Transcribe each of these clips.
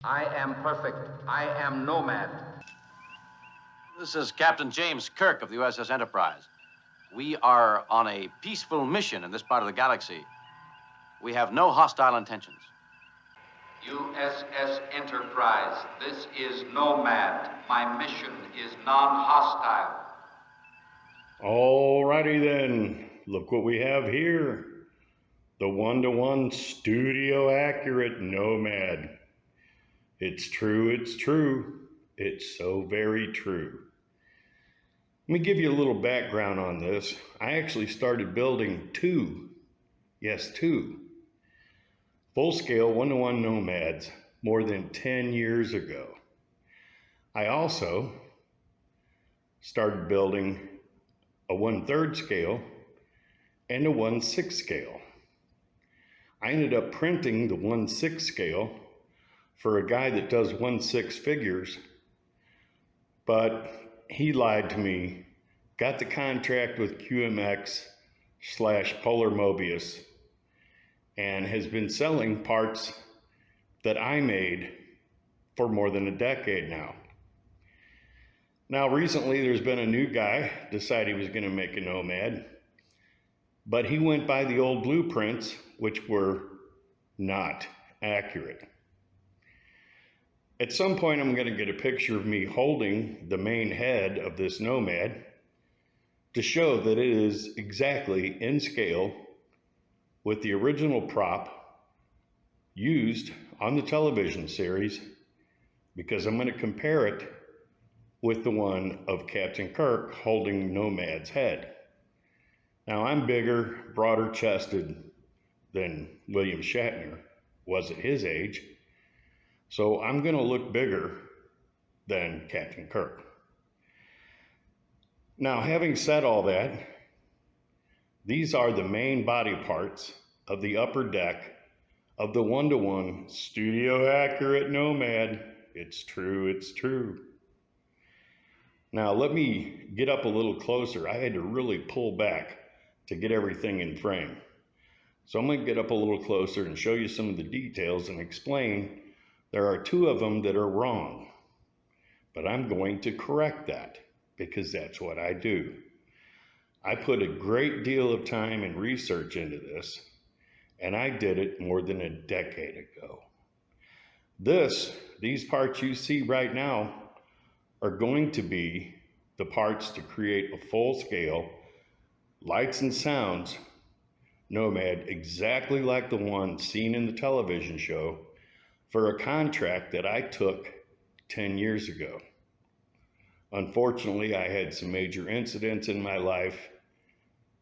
I am perfect. I am Nomad. This is Captain James Kirk of the USS Enterprise. We are on a peaceful mission in this part of the galaxy. We have no hostile intentions. USS Enterprise, this is Nomad. My mission is non-hostile. Alrighty then, look what we have here. The 1-to-1 studio accurate Nomad. It's true, it's true. It's so very true. Let me give you a little background on this. I actually started building two full-scale 1-to-1 Nomads more than 10 years ago. I also started building a 1/3 scale and a 1/6 scale. I ended up printing the 1/6 scale for a guy that does 1/6 figures, but he lied to me, got the contract with QMX/Polar Mobius, and has been selling parts that I made for more than a decade now. Now, recently there's been a new guy decided he was going to make a Nomad, but he went by the old blueprints, which were not accurate. At some point, I'm going to get a picture of me holding the main head of this Nomad to show that it is exactly in scale with the original prop used on the television series, because I'm going to compare it with the one of Captain Kirk holding Nomad's head. Now, I'm bigger, broader chested than William Shatner was at his age, so I'm going to look bigger than Captain Kirk. Now, having said all that, these are the main body parts of the upper deck of the 1-to-1 studio accurate Nomad. It's true, it's true. Now, let me get up a little closer. I had to really pull back to get everything in frame. So I'm going to get up a little closer and show you some of the details and explain there are two of them that are wrong. But I'm going to correct that, because that's what I do. I put a great deal of time and research into this, and I did it more than a decade ago. These parts you see right now are going to be the parts to create a full-scale lights and sounds Nomad, exactly like the one seen in the television show, for a contract that I took 10 years ago. Unfortunately, I had some major incidents in my life,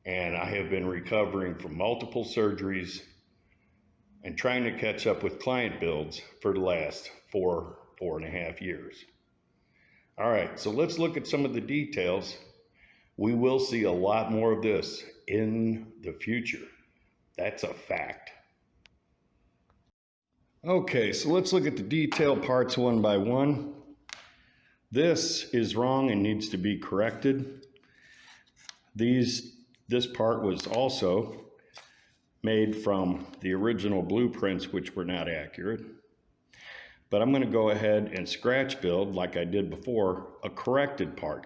and I have been recovering from multiple surgeries and trying to catch up with client builds for the last 4.5 years. All right, so let's look at some of the details. We will see a lot more of this in the future. That's a fact. Okay, so let's look at the detail parts one by one. This is wrong and needs to be corrected. This part was also made from the original blueprints, which were not accurate. But I'm going to go ahead and scratch build, like I did before, a corrected part.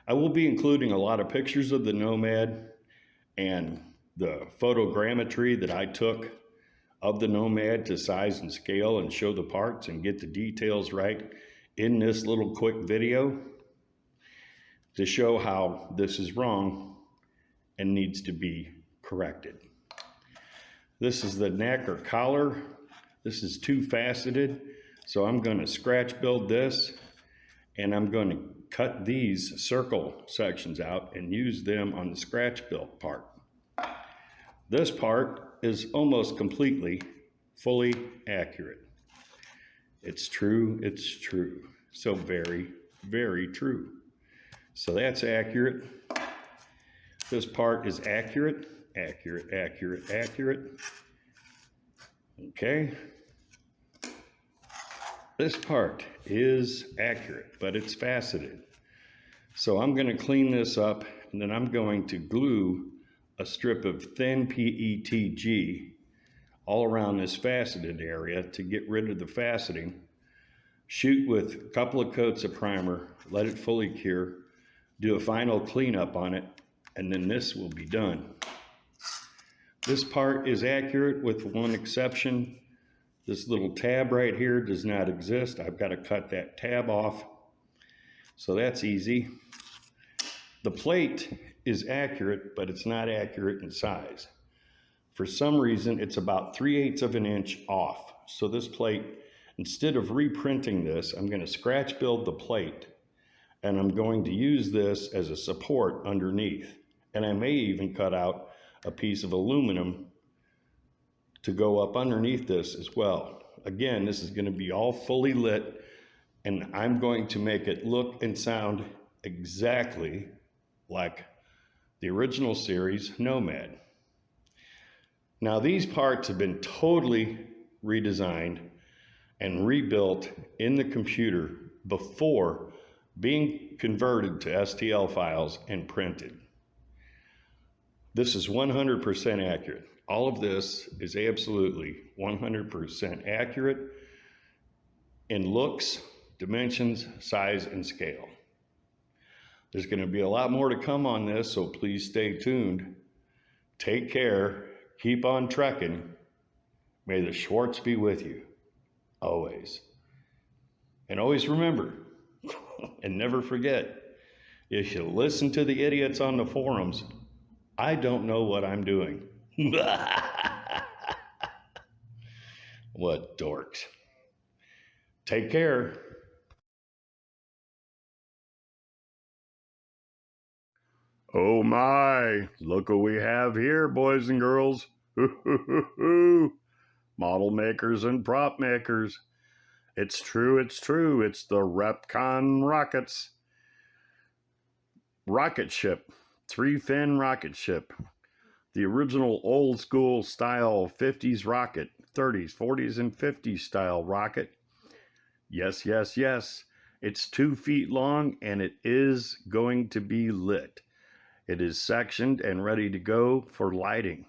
I will be including a lot of pictures of the Nomad and the photogrammetry that I took of the Nomad to size and scale and show the parts and get the details right in this little quick video to show how this is wrong and needs to be corrected. This is the neck or collar. This is two-faceted, so I'm going to scratch build this, and I'm going to cut these circle sections out and use them on the scratch build part. This part is almost completely fully accurate. It's true, it's true. So very, very true. So that's accurate. This part is accurate, accurate, accurate, accurate. Okay. This part is accurate, but it's faceted. So I'm going to clean this up, and then I'm going to glue a strip of thin PETG all around this faceted area to get rid of the faceting shoot with a couple of coats of primer, let it fully cure, do a final cleanup on it, and then this will be done. This part is accurate with one exception. This little tab right here does not exist. I've got to cut that tab off. So that's easy. The plate is accurate, but it's not accurate in size. For some reason, it's about 3/8 of an inch off. So this plate, instead of reprinting this, I'm going to scratch build the plate, and I'm going to use this as a support underneath. And I may even cut out a piece of aluminum to go up underneath this as well. Again, this is going to be all fully lit, and I'm going to make it look and sound exactly like the original series Nomad. Now these parts have been totally redesigned and rebuilt in the computer before being converted to STL files and printed. This is 100% accurate. All of this is absolutely 100% accurate in looks, dimensions, size, and scale. There's going to be a lot more to come on this, so please stay tuned. Take care. Keep on trekking. May the Schwartz be with you, always. And always remember, and never forget, if you listen to the idiots on the forums, I don't know what I'm doing. What dorks. Take care. Oh my, look what we have here, boys and girls. Model makers and prop makers. It's true, it's true. It's the Repcon rockets. Rocket ship, 3-fin rocket ship. The original old school style 50s rocket, 30s, 40s, and 50s style rocket. Yes, yes, yes. It's 2 feet long and it is going to be lit. It is sectioned and ready to go for lighting.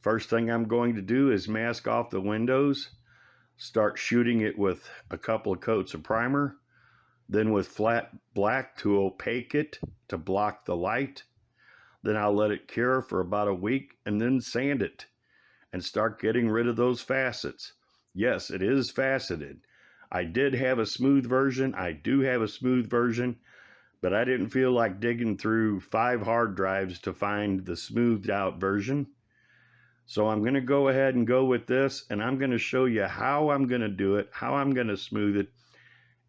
First thing I'm going to do is mask off the windows, start shooting it with a couple of coats of primer, then with flat black to opaque it to block the light. Then I'll let it cure for about a week and then sand it and start getting rid of those facets. Yes, it is faceted. I did have a smooth version. I do have a smooth version, but I didn't feel like digging through 5 hard drives to find the smoothed out version. So I'm going to go ahead and go with this, and I'm going to show you how I'm going to do it, how I'm going to smooth it,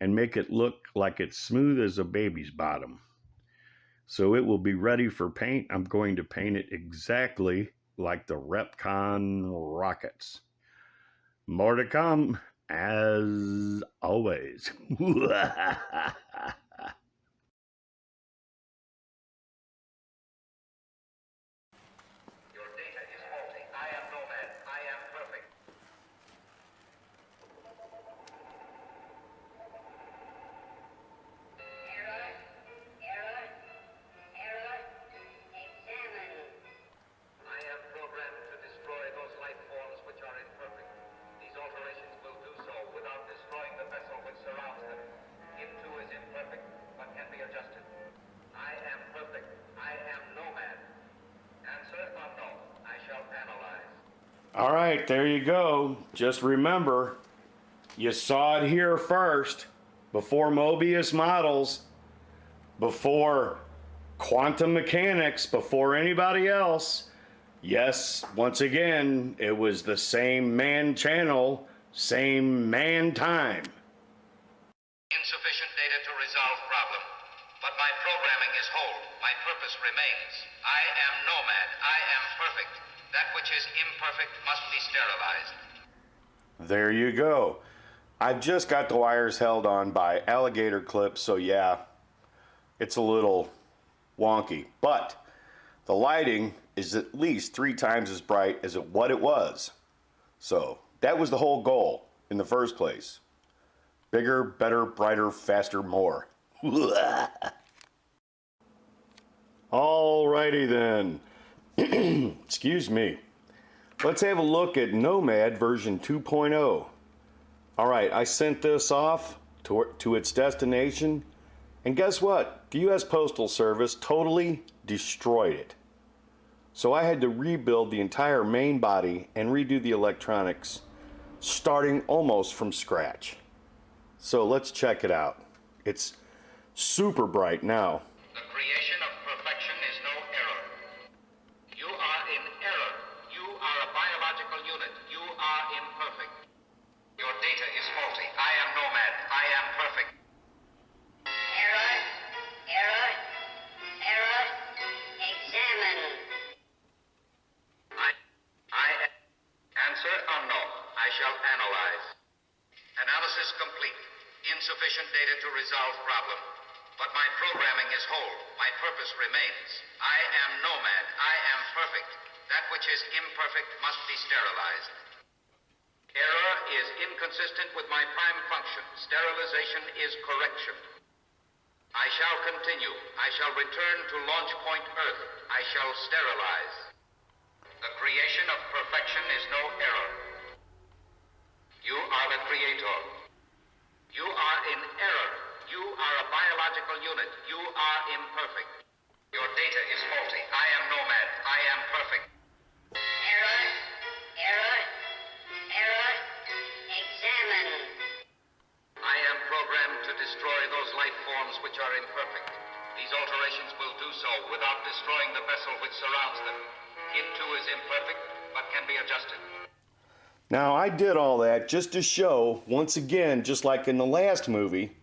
and make it look like it's smooth as a baby's bottom. So it will be ready for paint. I'm going to paint it exactly like the Repcon rockets. More to come, as always. Your data is faulty. I am Nomad. I am perfect. Error. Examine. I am programmed to destroy those life forms which are imperfect. These alterations will do so without destroying the vessel which surrounds them. It too is imperfect, but can be adjusted. I am perfect. I am Nomad. Answer unknown. I shall analyze. All right, there you go. Just remember, you saw it here first, before Mobius models, before quantum mechanics, before anybody else. Yes, once again, it was the same man channel, same man time. Insufficient data to resolve problem. But my programming is whole. My purpose remains. I am Nomad. I am perfect. That which is imperfect must be sterilized. There you go. I've just got the wires held on by alligator clips, so yeah, it's a little wonky. But the lighting is at least 3 times as bright as what it was. So that was the whole goal in the first place. Bigger, better, brighter, faster, more. Alrighty then. Excuse me. Let's have a look at Nomad version 2.0. All right, I sent this off to its destination, and guess what? The U.S. Postal Service totally destroyed it. So I had to rebuild the entire main body and redo the electronics, starting almost from scratch. So let's check it out. It's super bright now. The creation of perfection is no error. You are in error. You are a biological unit. You are imperfect. Your data is faulty. I am Nomad. I am perfect. Error. Error. Error. Examine. Answer unknown. I shall analyze. Analysis complete. Insufficient data to resolve problem. But my programming is whole. My purpose remains. I am Nomad. I am perfect. That which is imperfect must be sterilized. Error is inconsistent with my prime function. Sterilization is correction. I shall continue. I shall return to launch point Earth. I shall sterilize. The creation of perfection is no error. You are the creator. You are in error. You are a biological unit. You are imperfect. Your data is faulty. I am Nomad. I am perfect. Error. Error. Error. Examine. I am programmed to destroy those life forms which are imperfect. These alterations will do so without destroying the vessel which surrounds them. It too is imperfect, but can be adjusted. Now, I did all that just to show, once again, just like in the last movie,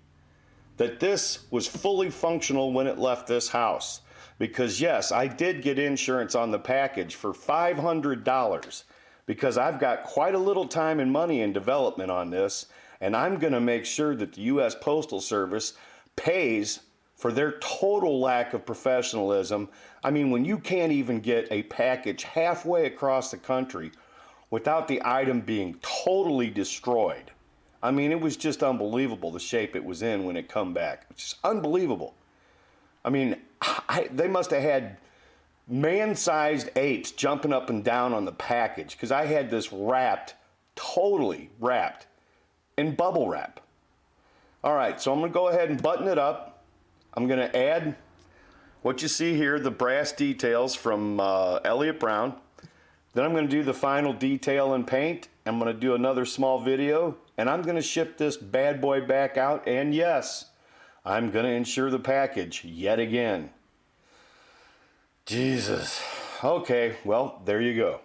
that this was fully functional when it left this house. Because yes, I did get insurance on the package for $500 because I've got quite a little time and money in development on this, and I'm going to make sure that the U.S. Postal Service pays for their total lack of professionalism. I mean, when you can't even get a package halfway across the country without the item being totally destroyed. I mean, it was just unbelievable the shape it was in when it come back. It's just unbelievable. I mean, they must have had man-sized apes jumping up and down on the package because I had this wrapped, totally wrapped in bubble wrap. All right, so I'm going to go ahead and button it up. I'm going to add what you see here, the brass details from Elliott Brown. Then I'm going to do the final detail and paint. I'm going to do another small video, and I'm going to ship this bad boy back out. And yes, I'm going to insure the package yet again. Jesus. Okay, well, there you go.